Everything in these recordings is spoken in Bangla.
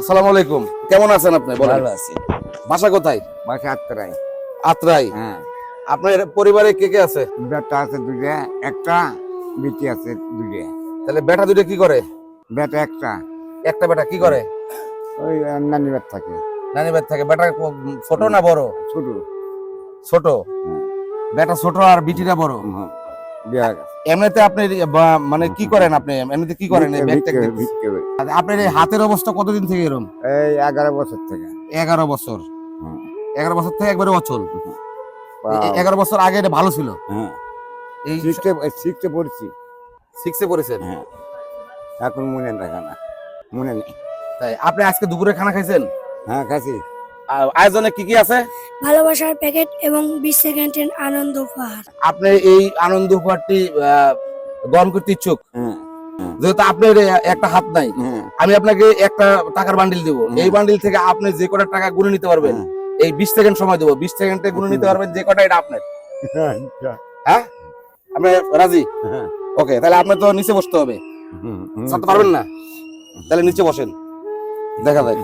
আসসালামু আলাইকুম, কেমন আছেন আপনি? বলেন। ভালো আছি। বাসা কোথায়? বাসা আত্রাই। আত্রাই। হ্যাঁ, আপনার পরিবারে কে কে আছে? বেটা আছে দুইটা, একটা বেটি আছে দুইটা। তাহলে বেটা দুটো কি করে? বেটা একটা, একটা বেটা কি করে? ওই নানি বেট থাকে। নানি বাড়ি থাকে। বেটা ছোট না বড়? ছোট। ছোট। হ্যাঁ, বেটা ছোট আর বিটিটা বড়। হুম, বিয়া গেছে। এমনিতে আপনি মানে কি করেন? আপনি এমনিতে কি করেন? এই ব্যাগটা কি? ভিক্ষে করে। আচ্ছা, আপনার এই হাতের অবস্থা কতদিন থেকে এরকম? এই 11 বছর থেকে। 11 বছর। হুম, 11 বছর থেকে একবারে অচল। বাহ। 11 বছর আগে এটা ভালো ছিল। হ্যাঁ, এই শিখতে পড়ছি। 6 এ পড়েছেন। হ্যাঁ, এখন মনে রাখা না, মনে নেই। তাই আপনি আজকে দুপুরে খানা খাইছেন? হ্যাঁ, খাসি। আয়োজনে কি কি আছে? ভালোবাসার প্যাকেট এবং 20 সেকেন্ডের আনন্দ উপহার। আপনি এই আনন্দ উপহারটি গ্রহণ করতে ইচ্ছুক? হ্যাঁ, যেহেতু আপনার একটা হাত নাই, হ্যাঁ, আমি আপনাকে একটা টাকার বান্ডিল দিব। এই বান্ডিল থেকে আপনি যে কটা টাকা গুনে নিতে পারবেন, এই 20 সেকেন্ড সময় দেবো। 20 সেকেন্ডে গুনে নিতে পারবেন যে কটা, এটা আপনার। হ্যাঁ, আপনি রাজি? হ্যাঁ, ওকে, তাহলে আপনার তো নিচে বসতে হবে। ছাড়তে পারবেন না? তাহলে নিচে বসেন, দেখা যায়।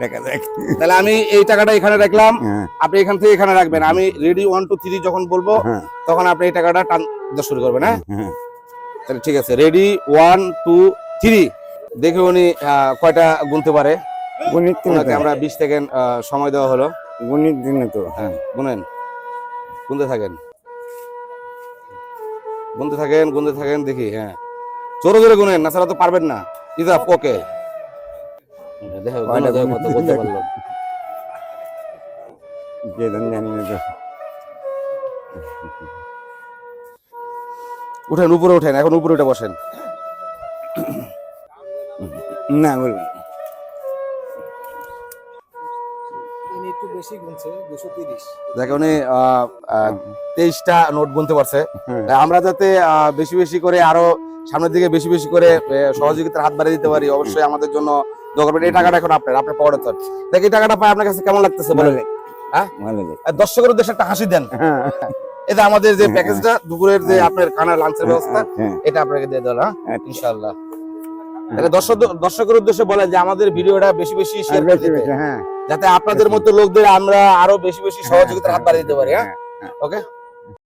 দেখা যাক। তাহলে আমি এই টাকাটা এখানে রাখলাম, হ্যাঁ, আপনি এখান থেকে এখানে রাখবেন। আমি রেডি 1 2 3 যখন বলবো, হ্যাঁ, তখন আপনি এই টাকাটা টান দিতে শুরু করবেন। হ্যাঁ, হ্যাঁ। তাহলে ঠিক আছে। রেডি 1 2 3। দেখে উনি কয়টা গুনতে পারে। গণিত ওনাকে আমরা 20 সেকেন্ড সময় দেওয়া হলো। গণিত দিনে তো। হ্যাঁ, গুনেন, গুনতে থাকেন, গুনতে থাকেন, গুনতে থাকেন। দেখি, হ্যাঁ, জোরে জোরে গুনেন, না ছাড়া তো পারবেন না। ইজাফ, ওকে। দেখো গুনে দেখো কত বলতে পারলো। যে জানি না তো। উঠেন, উপরে উঠেন, এখন উপরে উঠে বসেন। না বলবেন। দেখো উনি 23টা নোট গুনতে পারছে। আমরা যাতে বেশি বেশি করে আরো সামনের দিকে বেশি বেশি করে সহযোগিতার হাত বাড়িয়ে দিতে পারি, অবশ্যই আমাদের জন্য দোয়া করবেন। এই টাকাটা এখন আপনার পকেটে তো। দেখ, এই টাকাটা পাই আপনার কাছে কেমন লাগতেছে বলেন? হ্যাঁ, ভালো লাগে। আর দর্শকের উদ্দেশ্যে একটা হাসি দেন। এটা আমাদের যে প্যাকেজটা, দুপুরের যে আপনার খানা লাঞ্চের ব্যবস্থা, এটা আপনাকে দিয়ে দিলাম। হ্যাঁ, ইনশাআল্লাহ। তাহলে দর্শকের উদ্দেশ্যে বলেন যে আমাদের ভিডিওটা বেশি বেশি শেয়ার করে দিতে, হ্যাঁ, যাতে আপনাদের মতো লোকদের আমরা আরো বেশি বেশি সহযোগিতার হাত বাড়িয়ে দিতে পারি। হ্যাঁ, ওকে।